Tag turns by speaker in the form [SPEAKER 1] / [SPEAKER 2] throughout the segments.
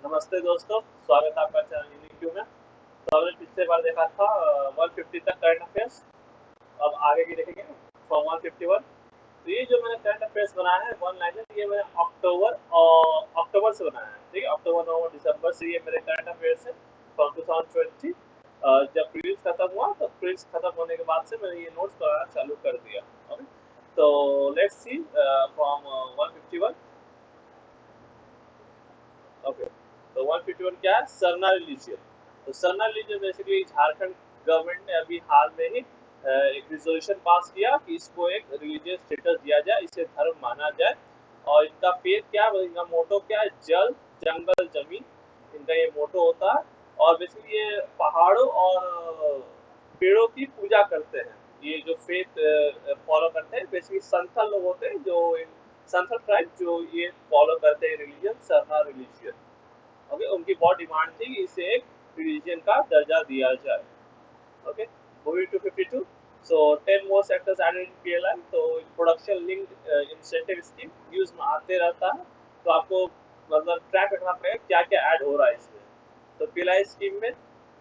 [SPEAKER 1] नमस्ते दोस्तों, स्वागत है आपका चैनल यूनिक्यू में। तो हमने पिछले बार देखा था 150 तक करंट अफेयर्स। अब आगे की देखेंगे फ्रॉम 151। तो ये जो मैंने करंट अफेयर्स बनाया है वन लाइनर, ये मैंने अक्टूबर से बनाया है। ठीक है, अक्टूबर नवंबर दिसंबर से ये मेरे करंट अफेयर्स है फ्रॉम 2020। जब प्रीवियस खत्म हुआ तो प्रीवियस खत्म होने के बाद से मैंने ये नोट्स बनाना चालू कर दिया। ओके, तो लेट्स सी फ्रॉम 151। ओके, तो 151 क्या है? सरना रिलीजियन। तो Sarna religion basically Jharkhand government ने अभी हाल में ही एक रिजोल्यूशन पास किया कि इसको एक रिलीजियस स्टेटस दिया जाए, इसे धर्म माना जाए। और इनका फेथ क्या है, इनका मोटो क्या है? जल जंगल जमीन, इनका ये मोटो होता है। और बेसिकली ये पहाड़ों और पेड़ों की पूजा करते हैं। ये जो फेथ फॉलो करते हैं बेसिकली संथल लोग होते हैं, जो संथल ट्राइब जो ये फॉलो करते हैं रिलीजन, सरना रिलीजियन। ओके, उनकी बहुत डिमांड थी कि इसे एक रिलीजन का दर्जा दिया जाए। Okay, moving to 52। So 10 more sectors added in PLI. तो production linked incentive scheme use में आते रहता है, तो आपको मतलब ट्रैक रखना पड़ेगा क्या क्या ऐड हो रहा है इसमें। तो पीएलआई स्कीम में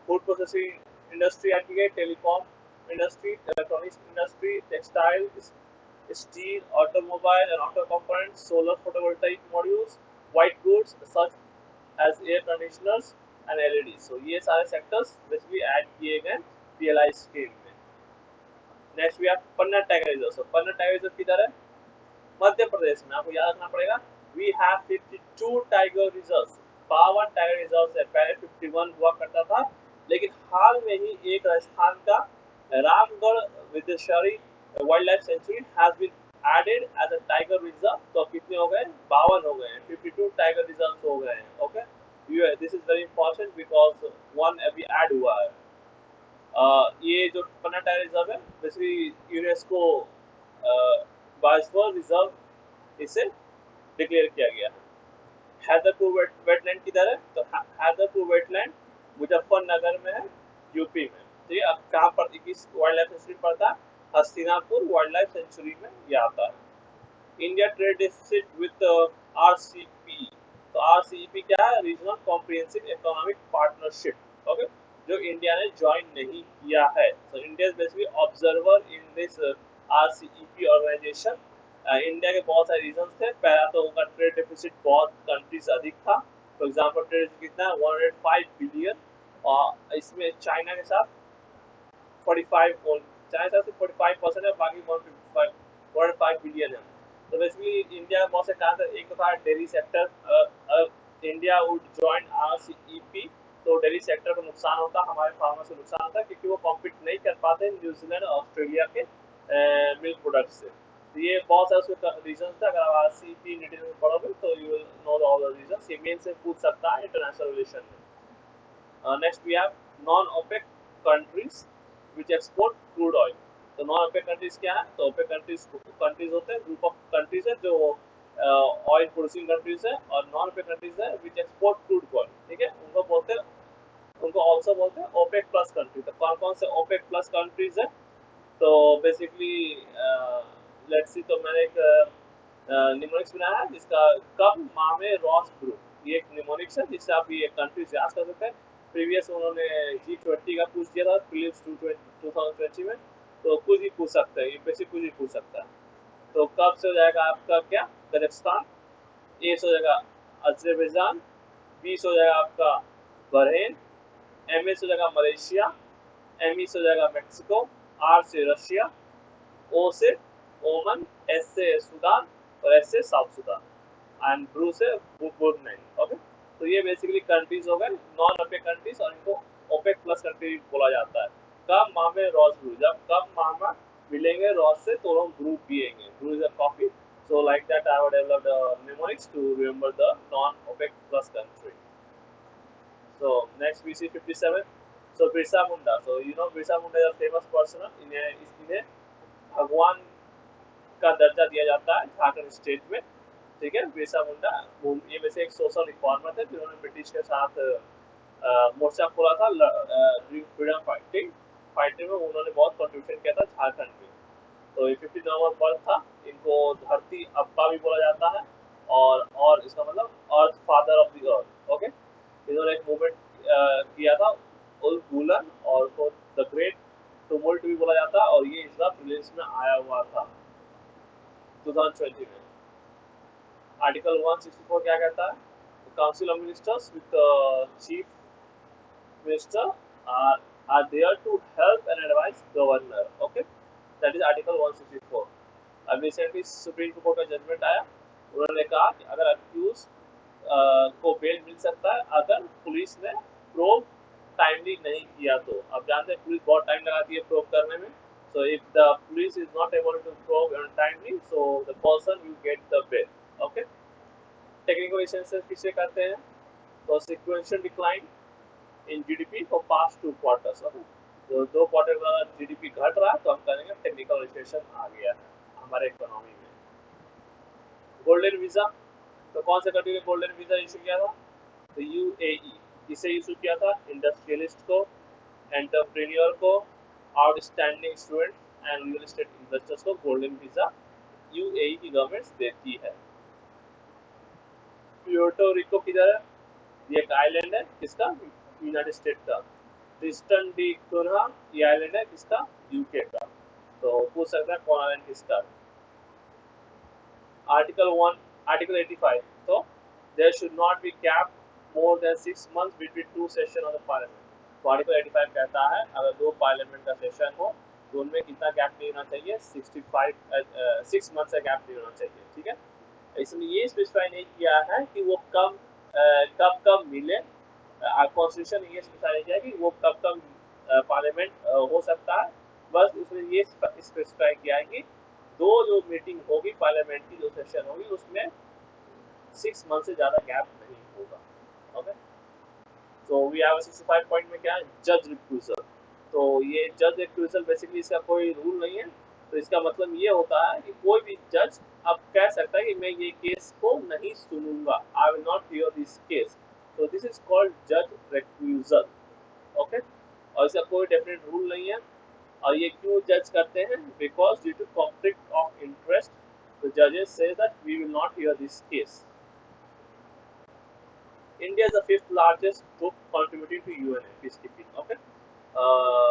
[SPEAKER 1] फूड प्रोसेसिंग इंडस्ट्री ऐड की गई, telecom industry, electronics industry, textile, steel, automobile and auto components, solar photovoltaic modules, white goods such as air conditioners and LEDs. So ये सारे सेक्टर्स बेसिकली ऐड किए गए PLI scheme में। Next we have Panna tiger reserve. So Panna tiger reserve किधर है? मध्य प्रदेश में। आपको याद रखना पड़ेगा we have 52 tiger reserve. 52 tiger reserve है, पहले 51 हुआ करता था, लेकिन हाल में ही एक राजस्थान का रामगढ़ विदेशरी wildlife sanctuary has been added as a tiger reserve. तो कितने हो गए? 52 हो गए हैं, 52 टाइगर रिजर्व हो गए हैं। Okay, this is very important because one अभी ऐड हुआ है। ये जो पन्ना टाइगर रिजर्व है बेसिकली यूनेस्को बायोस्फीयर रिजर्व इसे डिक्लेयर किया गया है। हैदरपुर वेटलैंड किधर है? तो हैदरपुर वेटलैंड मुजफ्फरनगर में है, यूपी में। ठीक है, अब कहाँ पर किस वाइल्ड लाइफ सेंचुरी पड़ता है? हस्तिनापुर वाइल्ड लाइफ सेंचुरी में ये आता है। India trade deficit with RCP. तो आरसीपी क्या है? Regional comprehensive economic partnership. Okay, जो इंडिया ने ज्वाइन नहीं किया है। तो India is basically observer in this RCEP organisation. India के बहुत सारे रीजन थे। पहला तो उनका ट्रेड डेफिसिट बहुत कंट्रीज अधिक था। फॉर एग्जाम्पल ट्रेड कितना है? 105 बिलियन। और इसमें चाइना के साथ 45, चाइना से 45% है, बाकी 155 बिलियन है। तो बेसिकली इंडिया का बहुत से कारण थे। एक तो था dairy sector. India would join RCEP तो डेयरी सेक्टर को नुकसान होता, हमारे फार्मर से नुकसान होता, क्योंकि वो कॉम्पीट नहीं कर पाते न्यूजीलैंड और ऑस्ट्रेलिया के मिल्क प्रोडक्ट से। तो ये बहुत सारे उसके रीजन थे। अगर आप आरसीईपी डिटेल में पढ़ोगे तो you will know all the reason. ये मेन से पूछ सकता है इंटरनेशनल रिलेशन में। Next we have non-OPEC countries which export crude oil. तो non-OPEC countries क्या है? तो OPEC countries होते हैं, ग्रुप ऑफ कंट्रीज है जो ऑयल प्रोड्यूसिंग कंट्रीज है, और नॉन-OPEC कंट्रीज है विच एक्सपोर्ट क्रूड ऑयल। ठीक है, उनको बोलते हैं, उनको ऑल्सो बोलते हैं ओपेक प्लस कंट्री। तो कौन कौन से ओपेक प्लस कंट्रीज है? तो बेसिकली लेट्स सी, तो मैंने एक निमोनिक्स बनाया है जिसका कब मामे रॉस ग्रुप, ये एक निमोनिक्स है जिससे आप ये कंट्री याद कर सकते हैं। प्रीवियस उन्होंने G20 का पूछ दिया था प्रीलिम्स 2020 में, तो कुछ ही पूछ सकते हैं, ये बेसिक कुछ ही पूछ सकता है। तो कब से हो जाएगा आपका क्या? कजाकिस्तान। ए से हो जाएगा अजरबैजान। बी से हो जाएगा आपका बहरीन। एम ए से हो जाएगा मलेशिया। एम ई से हो जाएगा मेक्सिको। आर से रशिया। ओ से ओमन। एस से सूडान और एस से साउथ सूडान एंड ब्रू से बुर्नई। ओके, तो ये बेसिकली कंट्रीज हो गए नॉन ओपेक कंट्रीज, और इनको ओपेक प्लस कंट्री बोला जाता है। कम माह में रॉस ब्रू, जब कम माह में मिलेंगे रॉस से तो हम ब्रू पिएंगे। Bru is a coffee. So like that, I have developed mnemonics to remember the non-OPEC plus country. So next we see 57. So Birsa Munda. So you know Birsa Munda is a famous person. इन्हें भगवान का दर्जा दिया जाता है Jharkhand state में। ठीक है, बिरसा मुंडा ये वैसे एक सोशल रिफॉर्मर थे जिन्होंने ब्रिटिश के साथ मोर्चा खोला था फ्रीडम फाइटिंग में उन्होंने बहुत कंट्रीब्यूशन किया था झारखंड में। तो ये 50 नवंबर बर्थ था। इनको धरती अब्बा भी बोला जाता है, और इसका मतलब अर्थ father of the earth. Okay, इन्होंने एक मूवमेंट किया था उलगुलन, और उसको द ग्रेट टुमुल्ट भी बोला जाता है, और ये इसका प्रीलिम्स में आया हुआ था 2020 में। आर्टिकल 164 क्या कहता है? Council of ministers with chief minister are there to help and advise governor. Okay, that is article 164. अब रिसेंटली सुप्रीम कोर्ट का जजमेंट आया, उन्होंने कहा कि अगर अक्यूज को बेल मिल सकता है अगर पुलिस ने प्रोब टाइमली नहीं किया तो। अब जानते हैं पुलिस बहुत टाइम लगाती है प्रोब करने में, so if the police is not able to probe on timely, so the person will get the bail. Okay, technical essential किसे कहते हैं? तो sequential decline in GDP for past 2 quarters. Okay, तो 2 quarter का GDP घट रहा है तो हम कहेंगे टेक्निकल रिसेशन आ गया है हमारे इकोनॉमी में। गोल्डन वीजा, तो कौन से कंट्री ने गोल्डन वीजा इशू किया था? तो यूएई। किसे इशू किया था? इंडस्ट्रियलिस्ट को, एंटरप्रेन्योर को, outstanding student and real estate investors को गोल्डन वीजा यूएई की गवर्नमेंट देती है। प्यूर्टो रिको किधर है? ये एक आइलैंड है, किसका? यूनाइटेड स्टेट का। ट्रिस्टन डी कुन्हा, ये आइलैंड है किसका? यूके का। तो पूछ सकता है कौन आइलैंड किसका? आर्टिकल 85, तो there should not be gap more than 6 months between 2 session of the parliament. तो आर्टिकल 85 कहता है अगर 2 पार्लियामेंट का सेशन हो तो उनमें कितना गैप नहीं होना चाहिए? 6 months का गैप नहीं होना चाहिए। ठीक है, इसमें ये स्पेसिफाई नहीं किया है कि वो कब मिले। कॉन्स्टिट्यूशन ये स्पेसिफाई नहीं किया कि वो कब पार्लियामेंट हो सकता है, बस उसने ये स्पेसिफाई किया है कि जो मीटिंग होगी पार्लियामेंट की, जो सेशन होगी उसमें 6 मंथ से ज़्यादा गैप नहीं होगा। ओके, तो वी हैव 65 पॉइंट में क्या है? जज रिक्यूजल। तो ये जज रिक्यूजल बेसिकली इसका कोई रूल नहीं है, तो इसका मतलब ये होता है कि कोई भी जज अब कह सकता है कि मैं ये केस को नहीं सुनूंगा, I will not hear this case. तो दिस इज कॉल्ड जज रिक्यूजल। ओके, और इसका कोई डेफिनेट रूल नहीं है। और ये क्यों जज करते हैं? Because due to conflict of interest the जजेस say that we will not hear this case. India is the 5th largest group contributing to UN peacekeeping. Okay,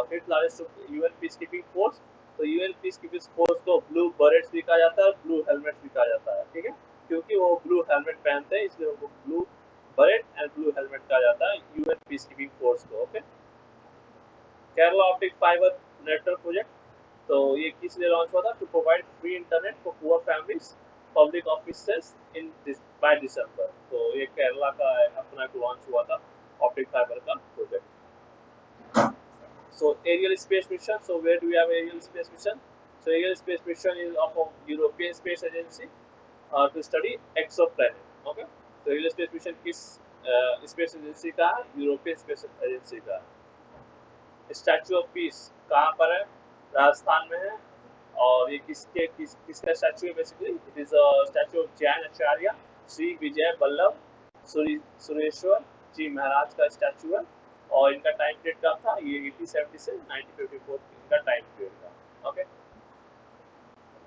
[SPEAKER 1] 5th largest UN peacekeeping force। तो UN peacekeeping force को blue बरेट्स भी कहा जाता है, blue helmet भी कहा जाता है। ठीक है, क्योंकि वो ब्लू हेलमेट पहनते हैं इसलिए उनको blue beret and blue helmet कहा जाता है UN peacekeeping force को। Okay, Kerala optic fibre network project, तो ये किस लिए लॉन्च हुआ था? To provide free internet for poor families, public offices in by December. तो ये केरला का अपना एक लॉन्च हुआ था ऑप्टिक फाइबर का project. So Ariel space mission, so where do we have Ariel space mission? So Ariel space mission is of European space agency to study exoplanet. Okay, तो Ariel space mission किस space agency का है? European space agency का। Statue of peace कहाँ पर है? राजस्थान में है। और ये किसका स्टैचू है? Basically it is a statue of Jain Acharya Shri Vijay Vallabh Sureshwar ji Maharaj का स्टैचू है। और इनका टाइम पीरियड कब था? ये 1870 से 1954 इनका टाइम पीरियड था। ओके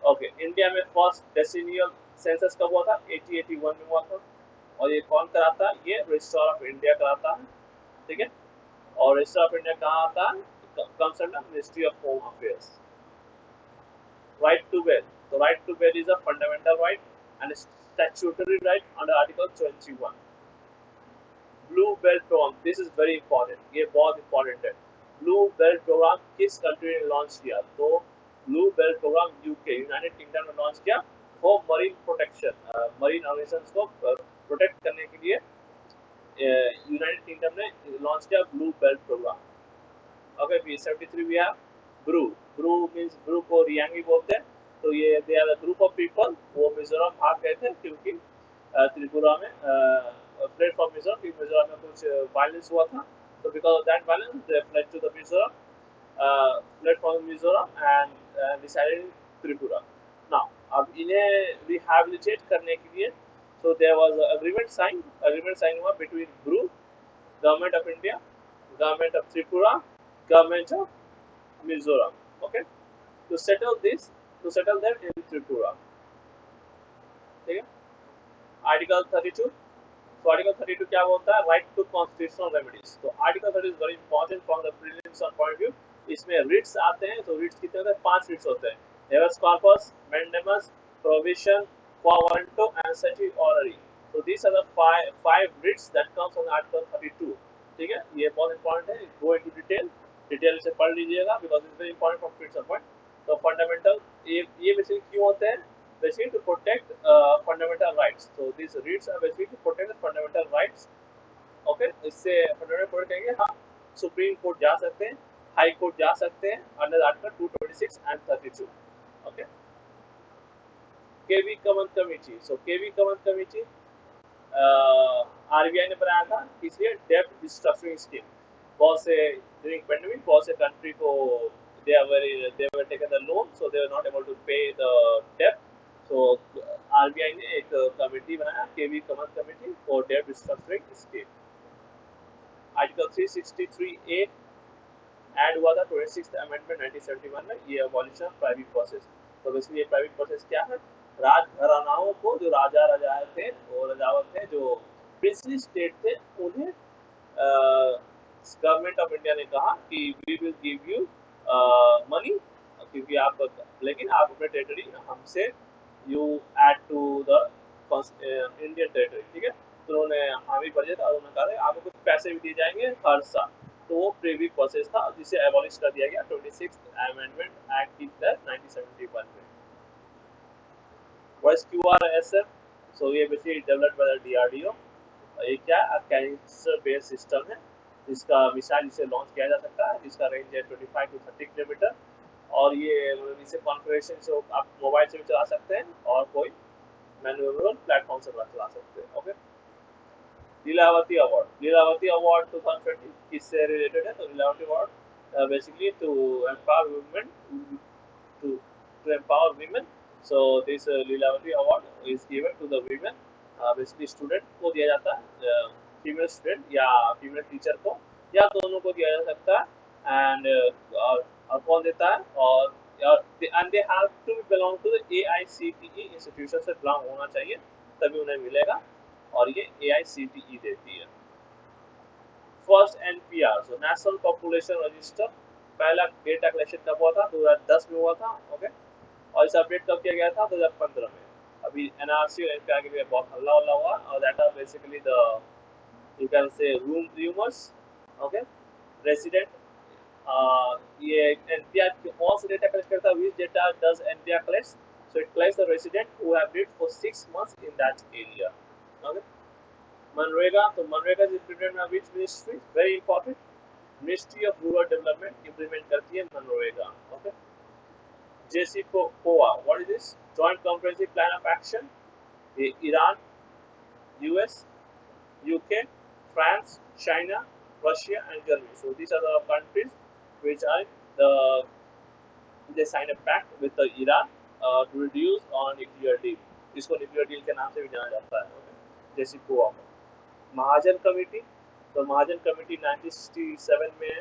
[SPEAKER 1] ओके, इंडिया में फर्स्ट डेसिनियल सेंसस कब हुआ था? 1881 में हुआ था। और ये कौन कराता है? ये रजिस्ट्रार ऑफ इंडिया कराता है। ठीक है, और रजिस्ट्रार ऑफ इंडिया कहाँ आता है? comes under Ministry of Home Affairs. Right to bear. So right to bear is a fundamental right and a statutory right under Article 21. Blue Belt Program. This is very important. ये बहुत important है। Blue Belt Program किस country ने launch किया? तो Blue Belt Program UK United Kingdom ने launch किया for marine protection, marine organisations को प्रोटेक्ट करने के लिए यूनाइटेड किंगडम ने लॉन्च किया blue belt programme. Okay, 73 we have Bru. Bru means Bru को रियांगी बोलते हैं। तो ये they are a group of people, वो मिजोरम भाग गए थे क्योंकि त्रिपुरा में प्लेटफॉर्म मिजोरम में कुछ वायलेंस हुआ था। तो because of that violence they fled to the Mizoram, platform Mizoram and decided in Tripura. Now अब इन्हें रिहैबिलिटेट करने के लिए so there was an agreement signed हुआ between Bru, government of India, government of Tripura, government of Mizoram, okay, to settle them in Tripura. ठीक है, article 32 तो article 32 क्या बोलता है? Right to constitutional remedies. तो article 32 is very important from the prelims point of view. इसमें writs आते हैं, तो रिट्स कितने होते हैं? 5 रिट्स होते हैं, habeas corpus, mandamus, provision, quo warranto and certiorari. So these are the five writs that comes on Article 32. ठीक है, ये बहुत इंपॉर्टेंट है, गो इनटू डिटेल से पढ़ लीजिएगा because it's very important for principal point. तो फंडामेंटल ये बेसिकली क्यों होते हैं? basically to protect fundamental rights. So these writs are basically to protect the fundamental rights. Okay, इससे fundamental प्रोटेक्ट करेंगे, हाँ सुप्रीम कोर्ट जा सकते हैं, हाई कोर्ट जा सकते हैं under article 226 and 32. Okay, KV Kamath committee. So KV Kamath committee RBI ने बनाया था, इसलिए डेब्ट रिस्ट्रक्चरिंग स्कीम। बहुत से ड्यूरिंग पेंडेमिक बहुत से कंट्री को they were taken the loan, so they were not able to pay the debt. So RBI ने एक कमेटी बनाया, केवी कमन कमेटी फॉर डेब्ट restructuring scheme. Article 363A add हुआ था 26th अमेंडमेंट 1971 में, ये अबॉलिशन ऑफ प्राइवेट प्रोसेस। तो बेसिकली ये प्राइवेट प्रोसेस क्या है? राजघरानाओं को, जो राजा राजाएं थे और राजावत थे, जो प्रिंसली स्टेट थे, उन्हें गवर्नमेंट ऑफ इंडिया ने कहा कि we will give you money, क्योंकि आप, लेकिन आप अपने टेरिटरी हमसे you add to the Indian territory. ठीक है, तो उन्होंने हामी बजट और उन्होंने कहा आपको कुछ पैसे भी दिए जाएंगे हर साल। तो वो प्रीवी प्रोसेस था जिसे एबॉलिश कर दिया गया 26th अमेंडमेंट एक्ट की तहत 1971 में। What is QRSF? सो ये basically developed by the DRDO। ये क्या कैंसर बेस्ड सिस्टम है जिसका मिसाइल इसे लॉन्च किया जा सकता है, जिसका रेंज है 25 to 30 किलोमीटर, और ये इसे कॉन्फ़िगरेशन से आप मोबाइल से भी चला सकते हैं और कोई मैनुअल प्लेटफॉर्म से चला सकते हैं। Okay, Lilavati award. Lilavati award 2020 किससे रिलेटेड है? तो Lilavati award basically to empower women, to empower women. So this Lilavati award is given to the women, basically student को दिया जाता है, फीमेल स्टूडेंट या फीमेल टीचर को, या दोनों को दिया जा सकता है। एंड कौन देता है? और and they have to belong to the AICTE institution से बिलोंग होना चाहिए, तभी उन्हें मिलेगा, और ये AICTE देती है। First NPR, so national population register, पहला डेटा कलेक्शन कब हुआ था? 2010 में हुआ था। ओके, और इसे अपडेट कब किया गया था? 2015 में। अभी NRC और NPR के लिए बहुत हल्ला हुआ, और that are basically the, you can say, rumours. Okay, resident, ये NPR कौन सा डेटा कलेक्ट करता है? Which data does NPR collect? So it collects the resident who have lived for 6 months in that area. Okay. MNREGA, तो MNREGA is implemented by which ministry? Very important, ministry of rural development implement करती है MNREGA. Okay, JCPOA, what is this? Joint comprehensive plan of action. ये Iran, US, UK, France, China, Russia and Germany. So these are the countries which are they sign a pact with the Iran to reduce on nuclear deal. इसको nuclear deal के नाम से भी जाना जाता है। JCPOA को। महाजन कमेटी, तो महाजन कमेटी 1967 में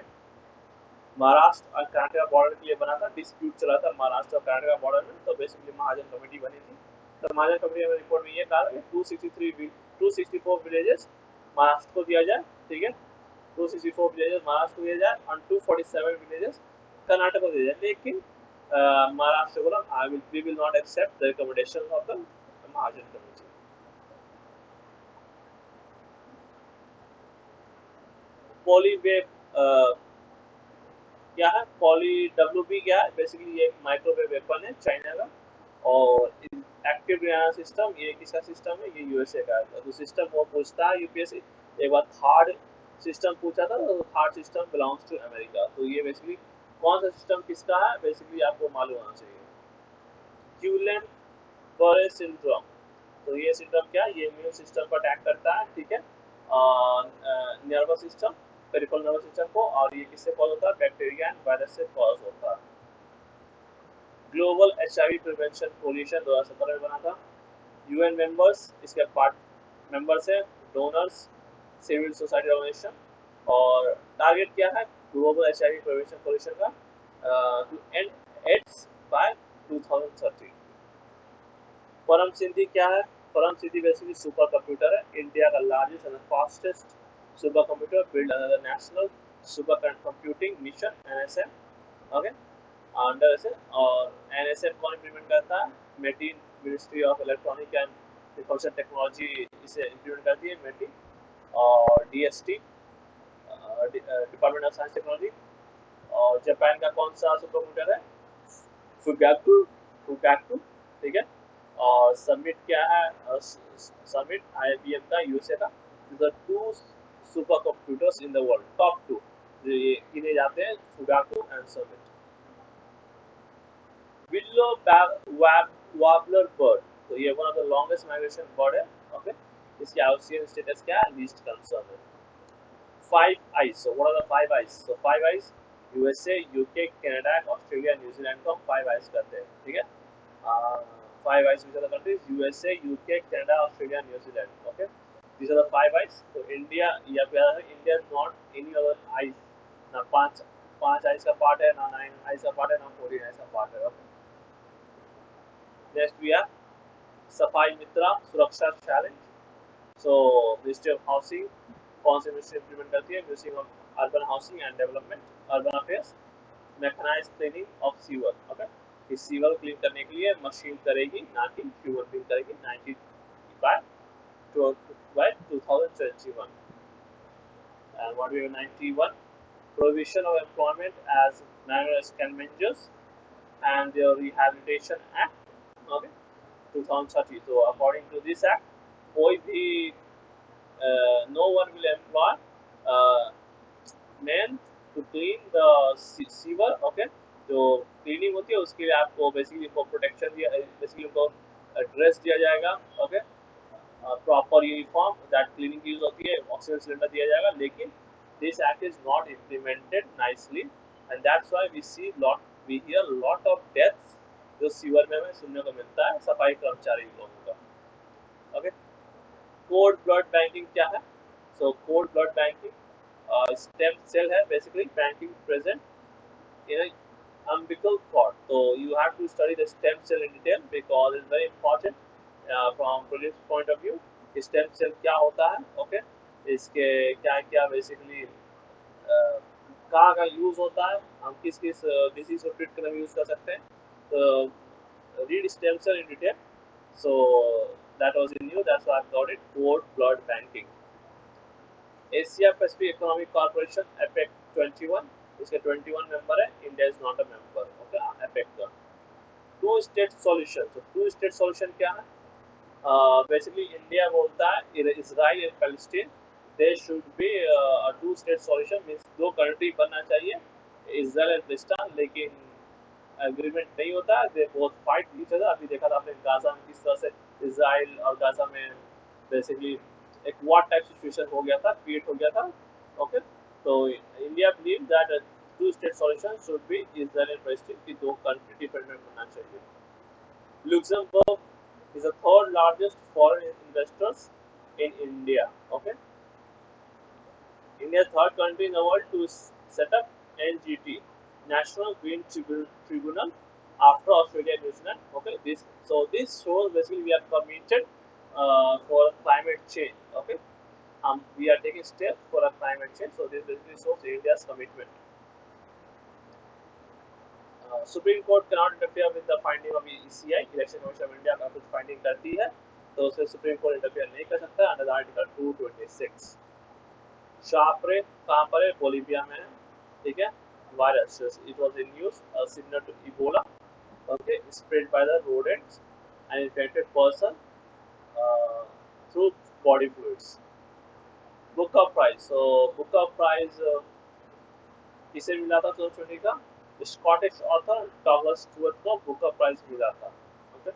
[SPEAKER 1] महाराष्ट्र और कर्नाटक बॉर्डर के लिए बना था, डिस्प्यूट चला था महाराष्ट्र और कर्नाटक बॉर्डर में, तो बेसिकली महाजन कमेटी बनी थी। तो महाजन कमेटी में रिपोर्ट में ये कहा कि 264 विलेजेस महाराष्ट्र को दिया जाए। ठीक है, 264 विलेजेस महाराष्ट्र को दिया जाए और 247 विलेजेस कर्नाटक को दिया जाए। लेकिन महाराष्ट्र बोला we will not accept the recommendation of the Mahajan committee. पॉलीवेव क्या है? WB क्या है? बेसिकली ये एक माइक्रोवेव वेपन है चाइना का, और एक्टिव ग्रेनेड सिस्टम, ये किसका सिस्टम है? ये USA का है। तो सिस्टम वो पूछता है यूपीएससी, एक बार थर्ड सिस्टम पूछा था, तो third system belongs to America. तो ये बेसिकली कौन सा सिस्टम किसका है, बेसिकली आपको मालूम होना चाहिए। क्यूलेन बरे सिंड्रोम, तो ये सिस्टम क्या है? ये इम्यून सिस्टम को अटैक करता है। ठीक है, nervous system, peripheral nervous system को, और ये किससे कॉज होता है? बैक्टीरिया एंड वायरस से कॉज होता है। ग्लोबल HIV प्रिवेंशन कोलिशन 2017 में बना था। UN मेंबर्स इसके पार्ट मेंबर्स हैं, डोनर्स, सिविल सोसाइटी ऑर्गेनाइजेशन, और टारगेट क्या है ग्लोबल HIV प्रिवेंशन कोलिशन का? To end AIDS by 2030। Param Siddhi क्या है? Param Siddhi basically super computer है, इंडिया का largest and fastest supercomputer build under the national supercomputing mission NSM, okay, under से। और NSM कौन इम्प्लीमेंट करता है? MeitY, ministry of electronic and information technology इसे इम्प्लीमेंट करती है, मेटी। और DST, department of science technology. और जापान का कौन सा सुपर कंप्यूटर है? फुगाकू, फुगाकू, ठीक है। और समिट क्या है? समिट IBM का, USA का। The two super computers in the world, top two ये गिने जाते हैं, Fugaku and Summit. Willow warbler bird, तो ये one of the longest migration bird है, ओके। इसकी आउसियन स्टेटस क्या है? लीस्ट कंसर्न है। 5 eyes, so what are the 5 eyes? So 5 eyes USA, UK, Canada, Australia, New Zealand को 5 eyes कहते हैं, ठीक है। 5 eyes which are the countries? USA, UK, Canada, Australia, New Zealand, okay, these are the 5 eyes। तो India या फिर India not any other eyes, ना 5 eyes का पार्ट है, ना 9 eyes का पार्ट है, ना 14 eyes का पार्ट है, ओके। नेक्स्ट वी हैव सफाई मित्रा सुरक्षा challenge. So ministry of housing कौन से मिनिस्ट्री इम्प्लीमेंट करती है? Ministry of urban housing and development, urban affairs. Mechanise cleaning of sewer, okay, इस सीवर क्लीन करने के लिए मशीन करेगी, ना कि ह्यूमन बीइंग करेगी, 90 by 2021। And what we have 91, provision of employment as manner as scavengers and their rehabilitation act, okay, 2030। तो according to this act कोई भी no one will employ men to clean the sewer, okay। जो cleaning होती है उसके लिए आपको basically उनको प्रोटेक्शन दिया, बेसिकली उनको ड्रेस दिया जाएगा, okay, proper uniform that cleaning की यूज होती है, ऑक्सीजन सिलेंडर दिया जाएगा। लेकिन this act is not implemented nicely and that's why we hear lot of deaths जो सीवर में हमें सुनने को मिलता है सफाई कर्मचारी लोगों का, ओके। कोड ब्लड बैंकिंग क्या है? So cord blood banking stem cell है, basically banking present in umbilical cord। So you have to study the stem cell in detail because it's very important from prelims point of view। stem cell क्या होता है, okay, इसके क्या क्या basically कहाँ का use होता है, हम किस किस डिजीज को ट्रीट करने में यूज कर सकते हैं। तो read stem cell in detail। So that was in new, that's why I got it, cord blood banking। Asia Pacific economic corporation APEC 21, इसके 21 मेंबर है, India is not a member, okay, APEC का। Two state solution, तो two state solution क्या है? Basically India बोलता है Israel and Palestine there should be a two state solution, means दो country बनना चाहिए, इजराइल एंड पैलेस्टाइन, लेकिन एग्रीमेंट नहीं होता है, they both fight each other. अभी देखा था आपने गाजा में किस तरह से इजराइल और गाजा में बेसिकली एक वॉर टाइप सिचुएशन हो गया था, क्रिएट हो गया था, ओके। तो India believe that two state solution should be Israel and Palestine की दो कंट्री डिपेंडेंट होना चाहिए। Luxembourg is the third largest foreign investors in India, okay. India third country in the world to set up NGT, National Green Tribunal, after Australia and New Zealand, okay। This shows basically we are committed for climate change, okay। We are taking steps for a climate change, so this basically shows India's commitment। Supreme Court cannot interfere with the finding of ECI, Election Commission of India का कुछ finding करती है तो उससे Supreme Court interfere नहीं कर सकता under the Article 226। शार्परे कहाँ पर है? बोलिविया में है, ठीक है। Virus, it was in news, similar to Ebola, okay, spread by the rodents and infected person through body fluids। Booker Prize, so Booker Prize किसे मिला था 2020 का? स्कॉटिश ऑथर डगलस स्टुअर्ट को बुकर प्राइज मिला था, ओके।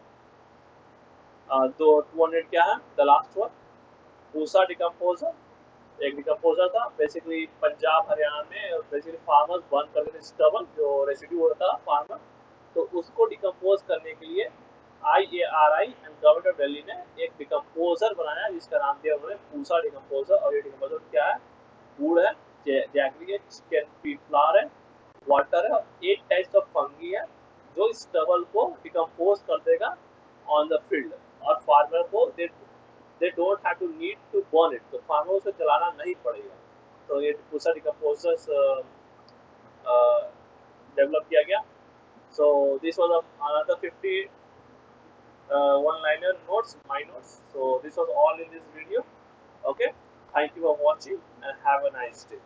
[SPEAKER 1] तो 200 क्या है? The last one, Pusa decomposer, एक डिकम्पोजर था, बेसिकली पंजाब हरियाणा में बेसिकली फार्मर्स बर्न करते थे स्टबल, जो रेसिड्यू होता था फार्मर, तो उसको डिकम्पोज करने के लिए IARI and government of Delhi ने एक डिकम्पोजर बनाया जिसका नाम दिया उन्होंने पूसा डिकम्पोजर। और ये डिकम्पोजर क्या है? वुड है, जैगरी है, चिकन पीट फ्लावर है, वाटर है, 8 टाइप्स ऑफ फंगी है जो स्टबल को डिकम्पोज कर देगा ऑन द फील्ड, और फार्मर को they don't have to need to burn it, तो फार्मर को उसे जलाना नहीं पड़ेगा। तो ये दूसरा डिकम्पोजर्स डेवलप किया गया। So this was another 50 one-liner notes, my notes. So this was all in this video. Okay, thank you for watching and have a nice day.